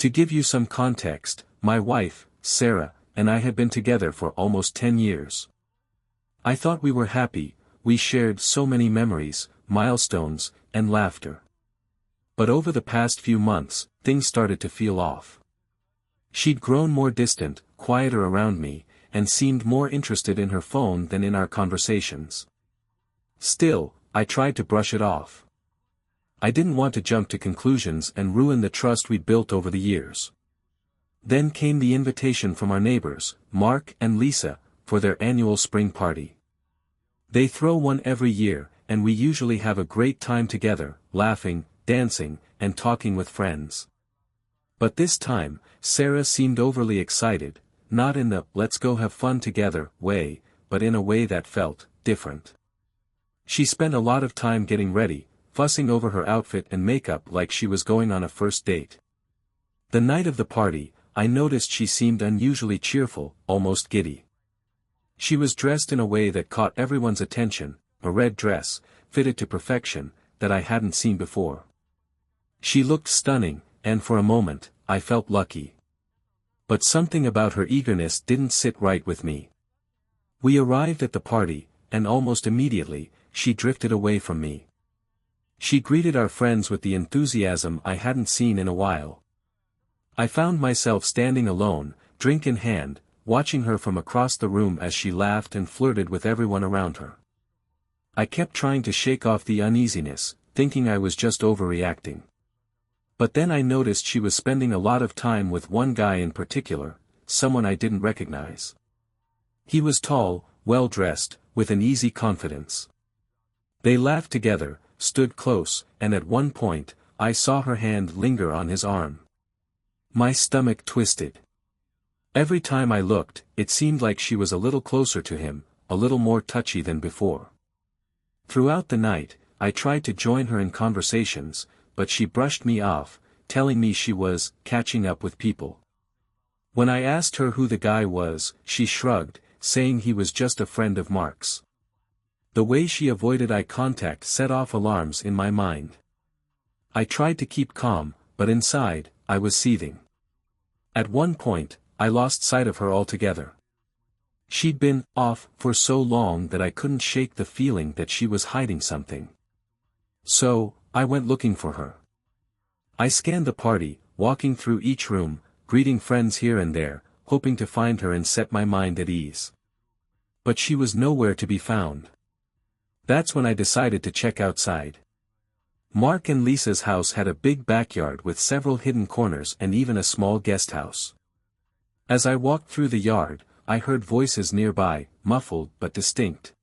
To give you some context, my wife, Sarah, and I had been together for almost 10 years. I thought we were happy, we shared so many memories, milestones, and laughter. But over the past few months, things started to feel off. She'd grown more distant, quieter around me, and seemed more interested in her phone than in our conversations. Still, I tried to brush it off. I didn't want to jump to conclusions and ruin the trust we'd built over the years. Then came the invitation from our neighbors, Mark and Lisa, for their annual spring party. They throw one every year, and we usually have a great time together, laughing, dancing, and talking with friends. But this time, Sarah seemed overly excited, not in the "let's go have fun together" way, but in a way that felt different. She spent a lot of time getting ready, fussing over her outfit and makeup like she was going on a first date. The night of the party, I noticed she seemed unusually cheerful, almost giddy. She was dressed in a way that caught everyone's attention, a red dress, fitted to perfection, that I hadn't seen before. She looked stunning, and for a moment, I felt lucky. But something about her eagerness didn't sit right with me. We arrived at the party, and almost immediately, she drifted away from me. She greeted our friends with the enthusiasm I hadn't seen in a while. I found myself standing alone, drink in hand, watching her from across the room as she laughed and flirted with everyone around her. I kept trying to shake off the uneasiness, thinking I was just overreacting. But then I noticed she was spending a lot of time with one guy in particular, someone I didn't recognize. He was tall, well-dressed, with an easy confidence. They laughed together, stood close, and at one point, I saw her hand linger on his arm. My stomach twisted. Every time I looked, it seemed like she was a little closer to him, a little more touchy than before. Throughout the night, I tried to join her in conversations, but she brushed me off, telling me she was catching up with people. When I asked her who the guy was, she shrugged, saying he was just a friend of Mark's. The way she avoided eye contact set off alarms in my mind. I tried to keep calm, but inside, I was seething. At one point, I lost sight of her altogether. She'd been off for so long that I couldn't shake the feeling that she was hiding something. So, I went looking for her. I scanned the party, walking through each room, greeting friends here and there, hoping to find her and set my mind at ease. But she was nowhere to be found. That's when I decided to check outside. Mark and Lisa's house had a big backyard with several hidden corners and even a small guest house. As I walked through the yard, I heard voices nearby, muffled but distinct.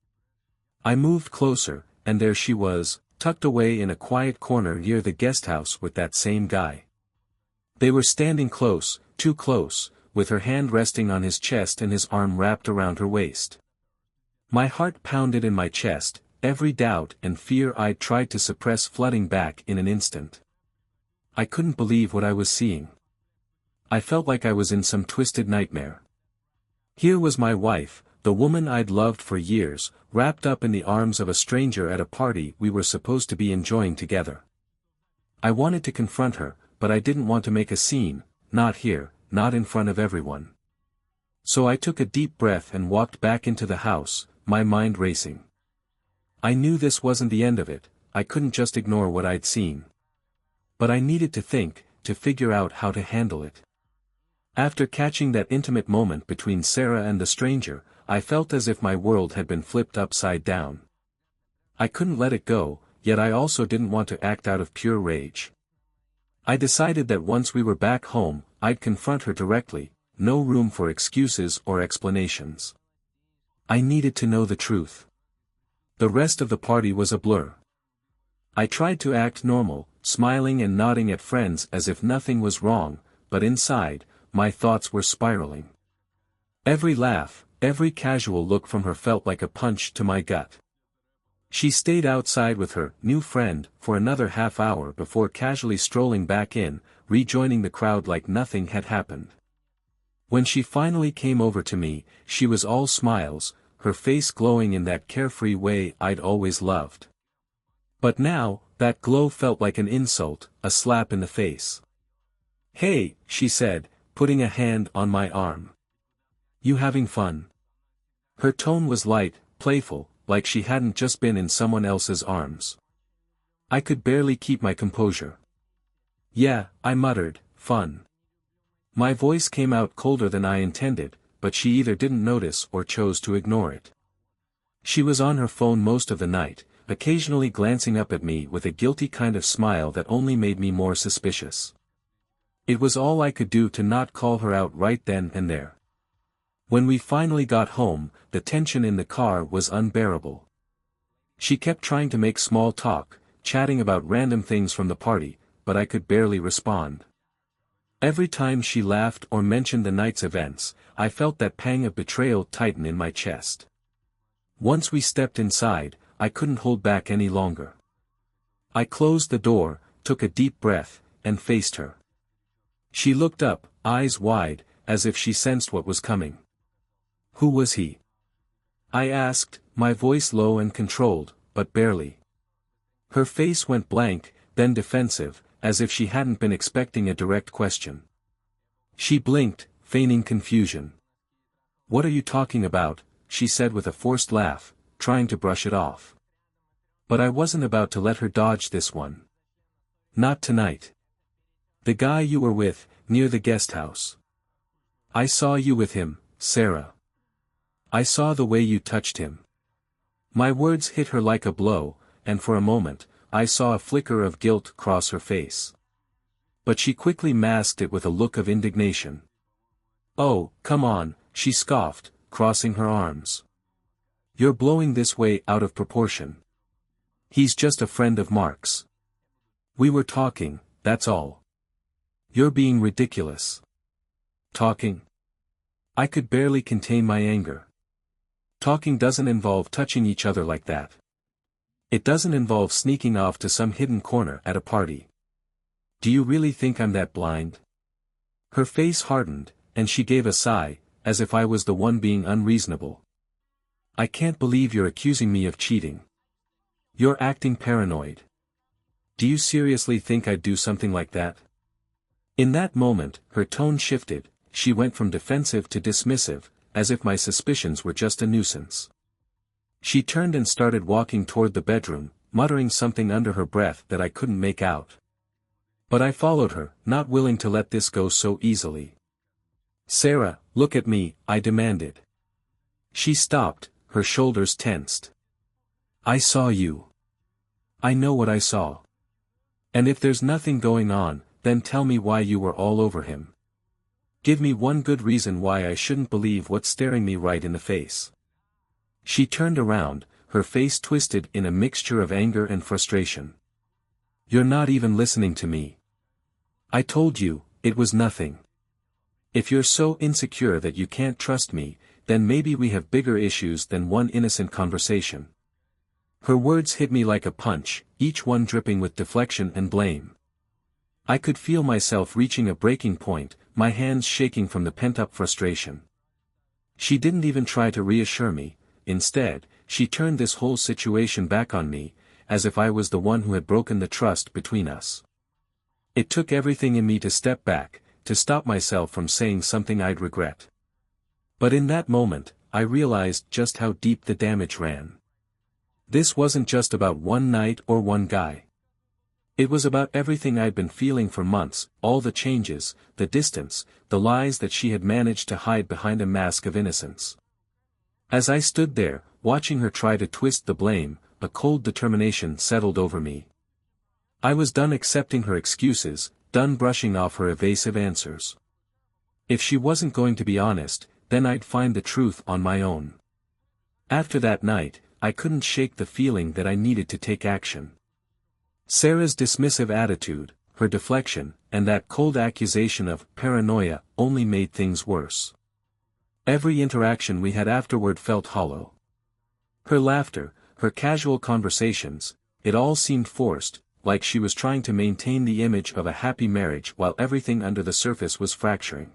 I moved closer, and there she was, tucked away in a quiet corner near the guest house with that same guy. They were standing close, too close, with her hand resting on his chest and his arm wrapped around her waist. My heart pounded in my chest, every doubt and fear I'd tried to suppress flooding back in an instant. I couldn't believe what I was seeing. I felt like I was in some twisted nightmare. Here was my wife, the woman I'd loved for years, wrapped up in the arms of a stranger at a party we were supposed to be enjoying together. I wanted to confront her, but I didn't want to make a scene, not here, not in front of everyone. So I took a deep breath and walked back into the house, my mind racing. I knew this wasn't the end of it, I couldn't just ignore what I'd seen. But I needed to think, to figure out how to handle it. After catching that intimate moment between Sarah and the stranger, I felt as if my world had been flipped upside down. I couldn't let it go, yet I also didn't want to act out of pure rage. I decided that once we were back home, I'd confront her directly, no room for excuses or explanations. I needed to know the truth. The rest of the party was a blur. I tried to act normal, smiling and nodding at friends as if nothing was wrong, but inside, my thoughts were spiraling. Every laugh, every casual look from her felt like a punch to my gut. She stayed outside with her new friend for another half hour before casually strolling back in, rejoining the crowd like nothing had happened. When she finally came over to me, she was all smiles, her face glowing in that carefree way I'd always loved. But now, that glow felt like an insult, a slap in the face. "Hey," she said, putting a hand on my arm. "You having fun?" Her tone was light, playful, like she hadn't just been in someone else's arms. I could barely keep my composure. "Yeah," I muttered, "fun." My voice came out colder than I intended, but she either didn't notice or chose to ignore it. She was on her phone most of the night, occasionally glancing up at me with a guilty kind of smile that only made me more suspicious. It was all I could do to not call her out right then and there. When we finally got home, the tension in the car was unbearable. She kept trying to make small talk, chatting about random things from the party, but I could barely respond. Every time she laughed or mentioned the night's events, I felt that pang of betrayal tighten in my chest. Once we stepped inside, I couldn't hold back any longer. I closed the door, took a deep breath, and faced her. She looked up, eyes wide, as if she sensed what was coming. "Who was he?" I asked, my voice low and controlled, but barely. Her face went blank, then defensive, as if she hadn't been expecting a direct question. She blinked, feigning confusion. "What are you talking about?" she said with a forced laugh, trying to brush it off. But I wasn't about to let her dodge this one. "Not tonight. The guy you were with, near the guest house. I saw you with him, Sarah. I saw the way you touched him." My words hit her like a blow, and for a moment, I saw a flicker of guilt cross her face. But she quickly masked it with a look of indignation. "Oh, come on," she scoffed, crossing her arms. "You're blowing this way out of proportion. He's just a friend of Mark's. We were talking, that's all. You're being ridiculous." "Talking?" I could barely contain my anger. Talking doesn't involve touching each other like that. It doesn't involve sneaking off to some hidden corner at a party. Do you really think I'm that blind? Her face hardened, and she gave a sigh, as if I was the one being unreasonable. "I can't believe you're accusing me of cheating. You're acting paranoid. Do you seriously think I'd do something like that?" In that moment, her tone shifted, she went from defensive to dismissive, as if my suspicions were just a nuisance. She turned and started walking toward the bedroom, muttering something under her breath that I couldn't make out. But I followed her, not willing to let this go so easily. "Sarah, look at me," I demanded. She stopped, her shoulders tensed. "I saw you. I know what I saw. And if there's nothing going on, then tell me why you were all over him. Give me one good reason why I shouldn't believe what's staring me right in the face." She turned around, her face twisted in a mixture of anger and frustration. "You're not even listening to me. I told you, it was nothing. If you're so insecure that you can't trust me, then maybe we have bigger issues than one innocent conversation." Her words hit me like a punch, each one dripping with deflection and blame. I could feel myself reaching a breaking point, my hands shaking from the pent-up frustration. She didn't even try to reassure me. Instead, she turned this whole situation back on me, as if I was the one who had broken the trust between us. It took everything in me to step back, to stop myself from saying something I'd regret. But in that moment, I realized just how deep the damage ran. This wasn't just about one night or one guy. It was about everything I'd been feeling for months, all the changes, the distance, the lies that she had managed to hide behind a mask of innocence. As I stood there, watching her try to twist the blame, a cold determination settled over me. I was done accepting her excuses, done brushing off her evasive answers. If she wasn't going to be honest, then I'd find the truth on my own. After that night, I couldn't shake the feeling that I needed to take action. Sarah's dismissive attitude, her deflection, and that cold accusation of paranoia only made things worse. Every interaction we had afterward felt hollow. Her laughter, her casual conversations, it all seemed forced, like she was trying to maintain the image of a happy marriage while everything under the surface was fracturing.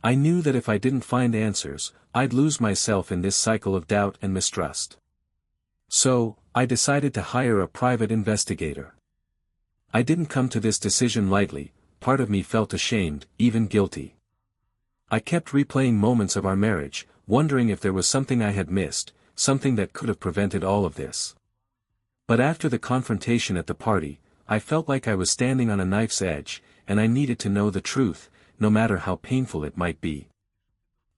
I knew that if I didn't find answers, I'd lose myself in this cycle of doubt and mistrust. So, I decided to hire a private investigator. I didn't come to this decision lightly, part of me felt ashamed, even guilty. I kept replaying moments of our marriage, wondering if there was something I had missed, something that could have prevented all of this. But after the confrontation at the party, I felt like I was standing on a knife's edge, and I needed to know the truth, no matter how painful it might be.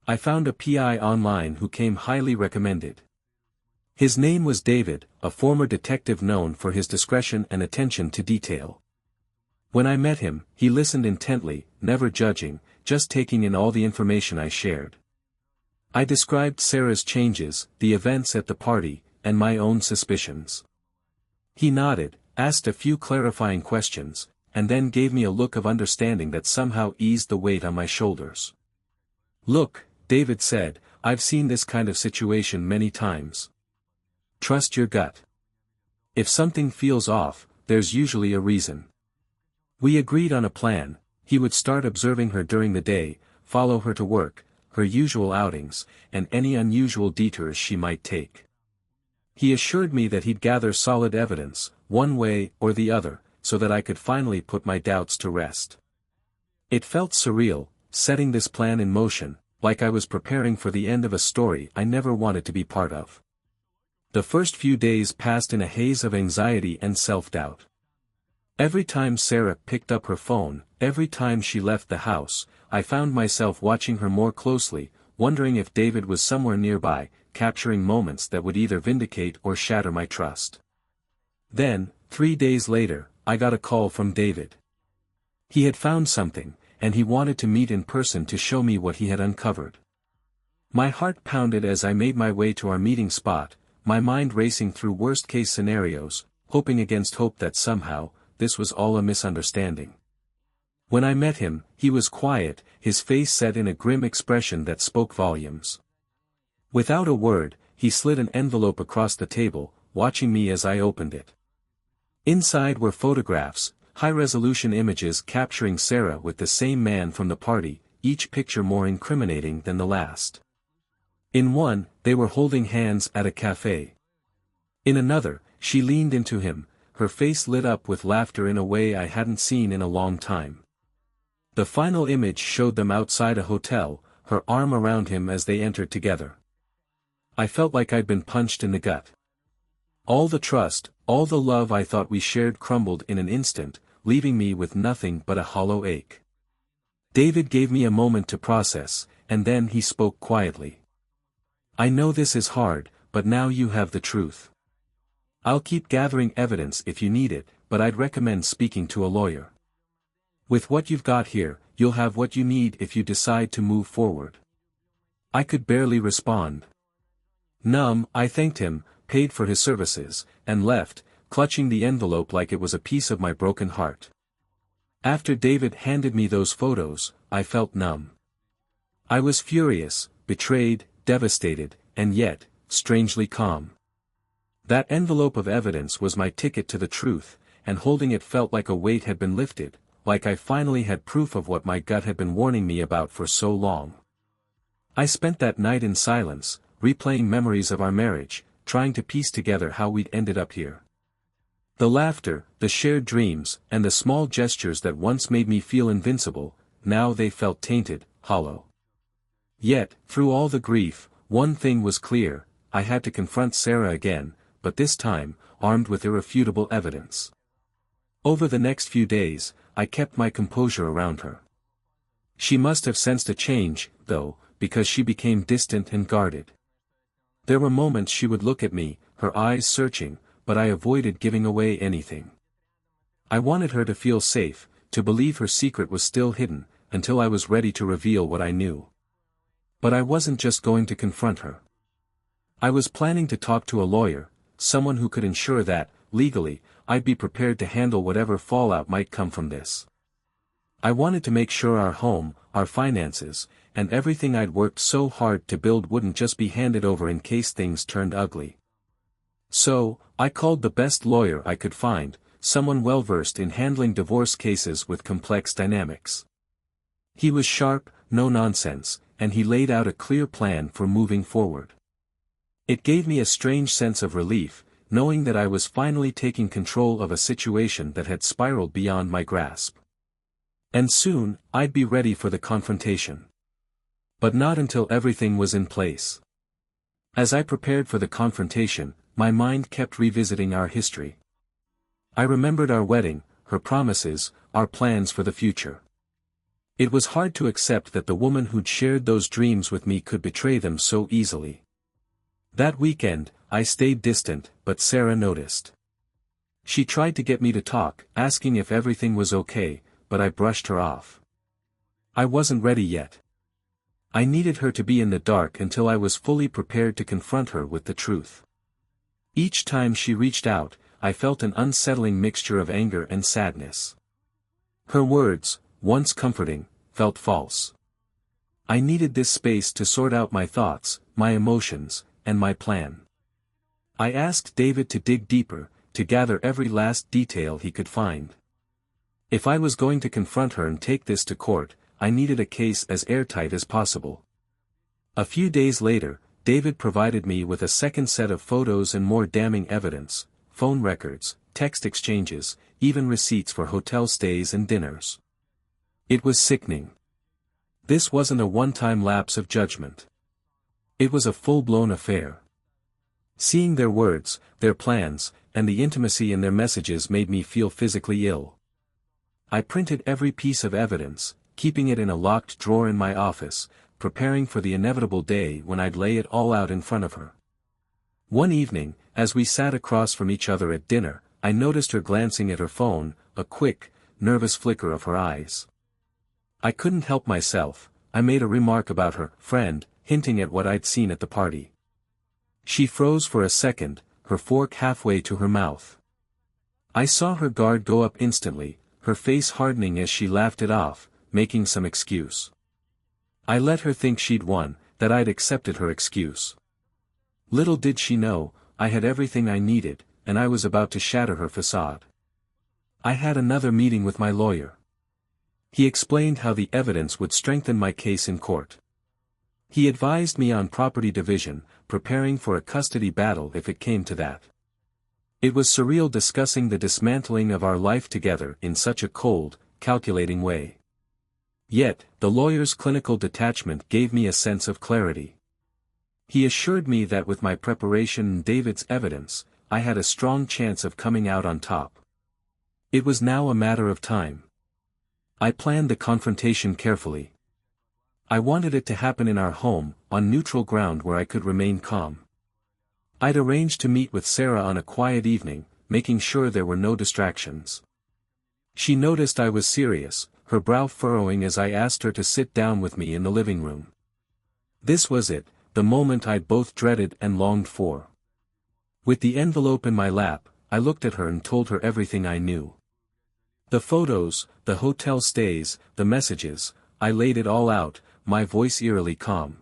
I found a PI online who came highly recommended. His name was David, a former detective known for his discretion and attention to detail. When I met him, he listened intently, never judging, just taking in all the information I shared. I described Sarah's changes, the events at the party, and my own suspicions. He nodded, asked a few clarifying questions, and then gave me a look of understanding that somehow eased the weight on my shoulders. "Look," David said, "I've seen this kind of situation many times. Trust your gut. If something feels off, there's usually a reason." We agreed on a plan. He would start observing her during the day, follow her to work, her usual outings, and any unusual detours she might take. He assured me that he'd gather solid evidence, one way or the other, so that I could finally put my doubts to rest. It felt surreal, setting this plan in motion, like I was preparing for the end of a story I never wanted to be part of. The first few days passed in a haze of anxiety and self-doubt. Every time Sarah picked up her phone, every time she left the house, I found myself watching her more closely, wondering if David was somewhere nearby, capturing moments that would either vindicate or shatter my trust. Then, 3 days later, I got a call from David. He had found something, and he wanted to meet in person to show me what he had uncovered. My heart pounded as I made my way to our meeting spot, my mind racing through worst-case scenarios, hoping against hope that somehow, this was all a misunderstanding. When I met him, he was quiet, his face set in a grim expression that spoke volumes. Without a word, he slid an envelope across the table, watching me as I opened it. Inside were photographs, high-resolution images capturing Sarah with the same man from the party, each picture more incriminating than the last. In one, they were holding hands at a cafe. In another, she leaned into him, her face lit up with laughter in a way I hadn't seen in a long time. The final image showed them outside a hotel, her arm around him as they entered together. I felt like I'd been punched in the gut. All the trust, all the love I thought we shared crumbled in an instant, leaving me with nothing but a hollow ache. David gave me a moment to process, and then he spoke quietly. "I know this is hard, but now you have the truth. I'll keep gathering evidence if you need it, but I'd recommend speaking to a lawyer. With what you've got here, you'll have what you need if you decide to move forward." I could barely respond. Numb, I thanked him, paid for his services, and left, clutching the envelope like it was a piece of my broken heart. After David handed me those photos, I felt numb. I was furious, betrayed, devastated, and yet, strangely calm. That envelope of evidence was my ticket to the truth, and holding it felt like a weight had been lifted, like I finally had proof of what my gut had been warning me about for so long. I spent that night in silence, replaying memories of our marriage, trying to piece together how we'd ended up here. The laughter, the shared dreams, and the small gestures that once made me feel invincible, now they felt tainted, hollow. Yet, through all the grief, one thing was clear: I had to confront Sarah again, but this time, armed with irrefutable evidence. Over the next few days, I kept my composure around her. She must have sensed a change, though, because she became distant and guarded. There were moments she would look at me, her eyes searching, but I avoided giving away anything. I wanted her to feel safe, to believe her secret was still hidden, until I was ready to reveal what I knew. But I wasn't just going to confront her. I was planning to talk to a lawyer, someone who could ensure that, legally, I'd be prepared to handle whatever fallout might come from this. I wanted to make sure our home, our finances, and everything I'd worked so hard to build wouldn't just be handed over in case things turned ugly. So, I called the best lawyer I could find, someone well-versed in handling divorce cases with complex dynamics. He was sharp, no nonsense, and he laid out a clear plan for moving forward. It gave me a strange sense of relief, knowing that I was finally taking control of a situation that had spiraled beyond my grasp. And soon, I'd be ready for the confrontation. But not until everything was in place. As I prepared for the confrontation, my mind kept revisiting our history. I remembered our wedding, her promises, our plans for the future. It was hard to accept that the woman who'd shared those dreams with me could betray them so easily. That weekend, I stayed distant, but Sarah noticed. She tried to get me to talk, asking if everything was okay, but I brushed her off. I wasn't ready yet. I needed her to be in the dark until I was fully prepared to confront her with the truth. Each time she reached out, I felt an unsettling mixture of anger and sadness. Her words, once comforting, felt false. I needed this space to sort out my thoughts, my emotions, and my plan. I asked David to dig deeper, to gather every last detail he could find. If I was going to confront her and take this to court, I needed a case as airtight as possible. A few days later, David provided me with a second set of photos and more damning evidence, phone records, text exchanges, even receipts for hotel stays and dinners. It was sickening. This wasn't a one-time lapse of judgment. It was a full-blown affair. Seeing their words, their plans, and the intimacy in their messages made me feel physically ill. I printed every piece of evidence, keeping it in a locked drawer in my office, preparing for the inevitable day when I'd lay it all out in front of her. One evening, as we sat across from each other at dinner, I noticed her glancing at her phone, a quick, nervous flicker of her eyes. I couldn't help myself. I made a remark about her friend, hinting at what I'd seen at the party. She froze for a second, her fork halfway to her mouth. I saw her guard go up instantly, her face hardening as she laughed it off, making some excuse. I let her think she'd won, that I'd accepted her excuse. Little did she know, I had everything I needed, and I was about to shatter her facade. I had another meeting with my lawyer. He explained how the evidence would strengthen my case in court. He advised me on property division, preparing for a custody battle if it came to that. It was surreal discussing the dismantling of our life together in such a cold, calculating way. Yet, the lawyer's clinical detachment gave me a sense of clarity. He assured me that with my preparation and David's evidence, I had a strong chance of coming out on top. It was now a matter of time. I planned the confrontation carefully. I wanted it to happen in our home, on neutral ground where I could remain calm. I'd arranged to meet with Sarah on a quiet evening, making sure there were no distractions. She noticed I was serious, her brow furrowing as I asked her to sit down with me in the living room. This was it, the moment I'd both dreaded and longed for. With the envelope in my lap, I looked at her and told her everything I knew. The photos, the hotel stays, the messages, I laid it all out, my voice eerily calm.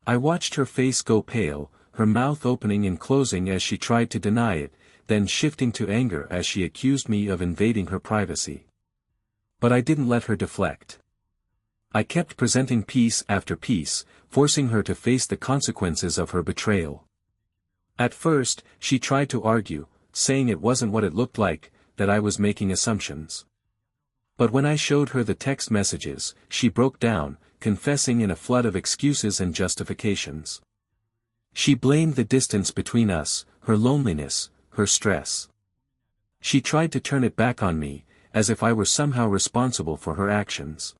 I watched her face go pale, her mouth opening and closing as she tried to deny it, then shifting to anger as she accused me of invading her privacy. But I didn't let her deflect. I kept presenting piece after piece, forcing her to face the consequences of her betrayal. At first, she tried to argue, saying it wasn't what it looked like, that I was making assumptions. But when I showed her the text messages, she broke down, confessing in a flood of excuses and justifications. She blamed the distance between us, her loneliness, her stress. She tried to turn it back on me, as if I were somehow responsible for her actions.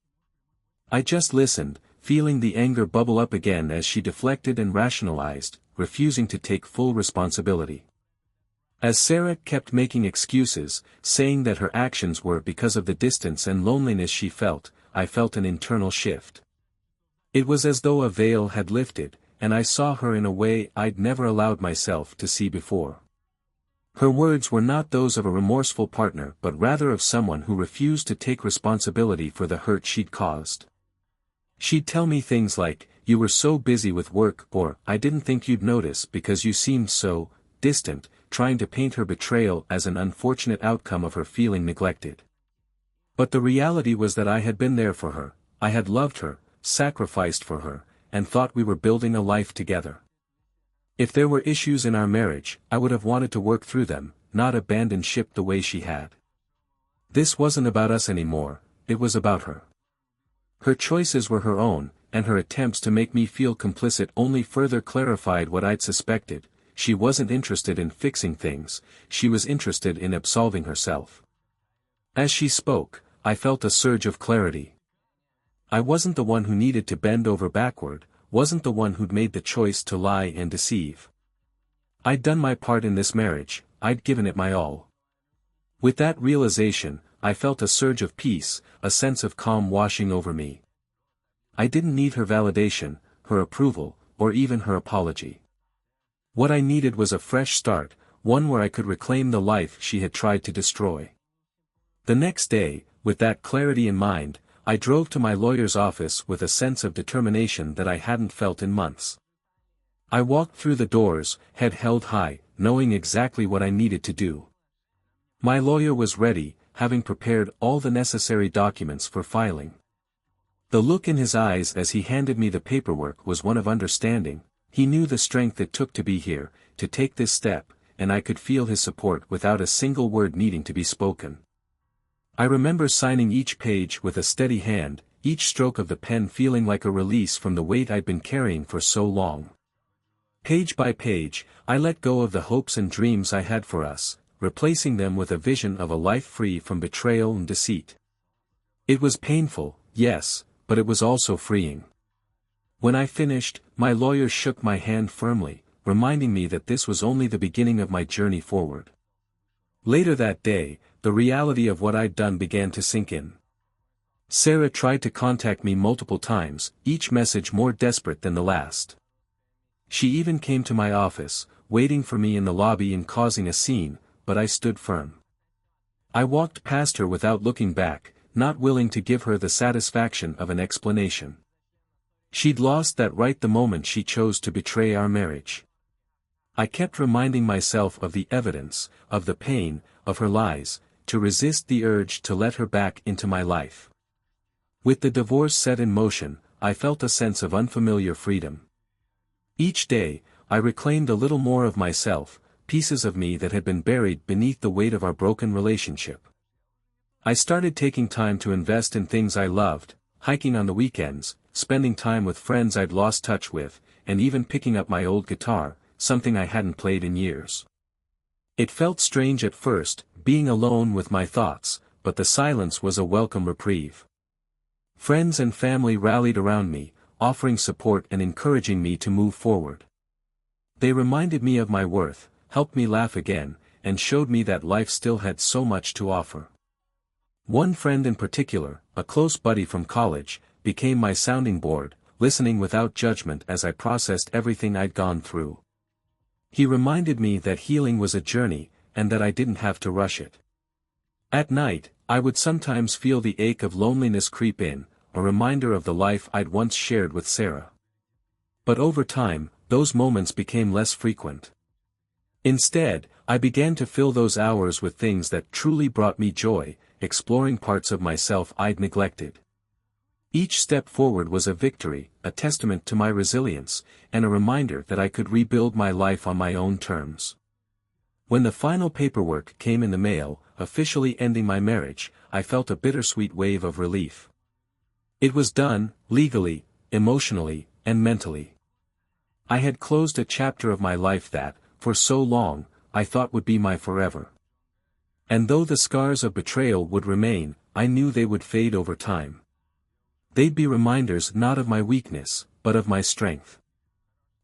I just listened, feeling the anger bubble up again as she deflected and rationalized, refusing to take full responsibility. As Sarah kept making excuses, saying that her actions were because of the distance and loneliness she felt, I felt an internal shift. It was as though a veil had lifted, and I saw her in a way I'd never allowed myself to see before. Her words were not those of a remorseful partner but rather of someone who refused to take responsibility for the hurt she'd caused. She'd tell me things like, "You were so busy with work," or "I didn't think you'd notice because you seemed so distant," trying to paint her betrayal as an unfortunate outcome of her feeling neglected. But the reality was that I had been there for her, I had loved her, sacrificed for her, and thought we were building a life together. If there were issues in our marriage, I would have wanted to work through them, not abandon ship the way she had. This wasn't about us anymore, it was about her. Her choices were her own, and her attempts to make me feel complicit only further clarified what I'd suspected. She wasn't interested in fixing things, she was interested in absolving herself. As she spoke, I felt a surge of clarity. I wasn't the one who needed to bend over backward, wasn't the one who'd made the choice to lie and deceive. I'd done my part in this marriage, I'd given it my all. With that realization, I felt a surge of peace, a sense of calm washing over me. I didn't need her validation, her approval, or even her apology. What I needed was a fresh start, one where I could reclaim the life she had tried to destroy. The next day, with that clarity in mind, I drove to my lawyer's office with a sense of determination that I hadn't felt in months. I walked through the doors, head held high, knowing exactly what I needed to do. My lawyer was ready, having prepared all the necessary documents for filing. The look in his eyes as he handed me the paperwork was one of understanding. He knew the strength it took to be here, to take this step, and I could feel his support without a single word needing to be spoken. I remember signing each page with a steady hand, each stroke of the pen feeling like a release from the weight I'd been carrying for so long. Page by page, I let go of the hopes and dreams I had for us, replacing them with a vision of a life free from betrayal and deceit. It was painful, yes, but it was also freeing. When I finished, my lawyer shook my hand firmly, reminding me that this was only the beginning of my journey forward. Later that day, the reality of what I'd done began to sink in. Sarah tried to contact me multiple times, each message more desperate than the last. She even came to my office, waiting for me in the lobby and causing a scene, but I stood firm. I walked past her without looking back, not willing to give her the satisfaction of an explanation. She'd lost that right the moment she chose to betray our marriage. I kept reminding myself of the evidence, of the pain, of her lies, to resist the urge to let her back into my life. With the divorce set in motion, I felt a sense of unfamiliar freedom. Each day, I reclaimed a little more of myself, pieces of me that had been buried beneath the weight of our broken relationship. I started taking time to invest in things I loved, hiking on the weekends, spending time with friends I'd lost touch with, and even picking up my old guitar, something I hadn't played in years. It felt strange at first, being alone with my thoughts, but the silence was a welcome reprieve. Friends and family rallied around me, offering support and encouraging me to move forward. They reminded me of my worth, helped me laugh again, and showed me that life still had so much to offer. One friend in particular, a close buddy from college, became my sounding board, listening without judgment as I processed everything I'd gone through. He reminded me that healing was a journey, and that I didn't have to rush it. At night, I would sometimes feel the ache of loneliness creep in, a reminder of the life I'd once shared with Sarah. But over time, those moments became less frequent. Instead, I began to fill those hours with things that truly brought me joy, exploring parts of myself I'd neglected. Each step forward was a victory, a testament to my resilience, and a reminder that I could rebuild my life on my own terms. When the final paperwork came in the mail, officially ending my marriage, I felt a bittersweet wave of relief. It was done, legally, emotionally, and mentally. I had closed a chapter of my life that, for so long, I thought would be my forever. And though the scars of betrayal would remain, I knew they would fade over time. They'd be reminders not of my weakness, but of my strength.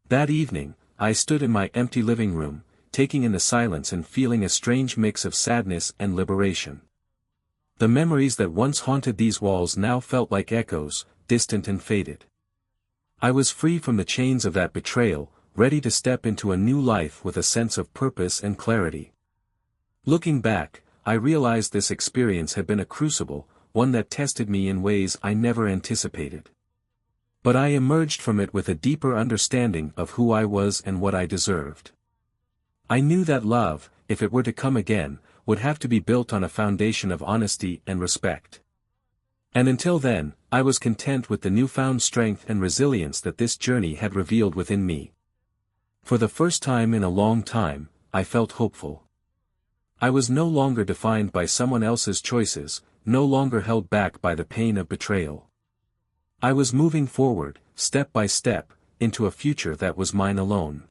That evening, I stood in my empty living room, taking in the silence and feeling a strange mix of sadness and liberation. The memories that once haunted these walls now felt like echoes, distant and faded. I was free from the chains of that betrayal, ready to step into a new life with a sense of purpose and clarity. Looking back, I realized this experience had been a crucible, one that tested me in ways I never anticipated. But I emerged from it with a deeper understanding of who I was and what I deserved. I knew that love, if it were to come again, would have to be built on a foundation of honesty and respect. And until then, I was content with the newfound strength and resilience that this journey had revealed within me. For the first time in a long time, I felt hopeful. I was no longer defined by someone else's choices, no longer held back by the pain of betrayal. I was moving forward, step by step, into a future that was mine alone.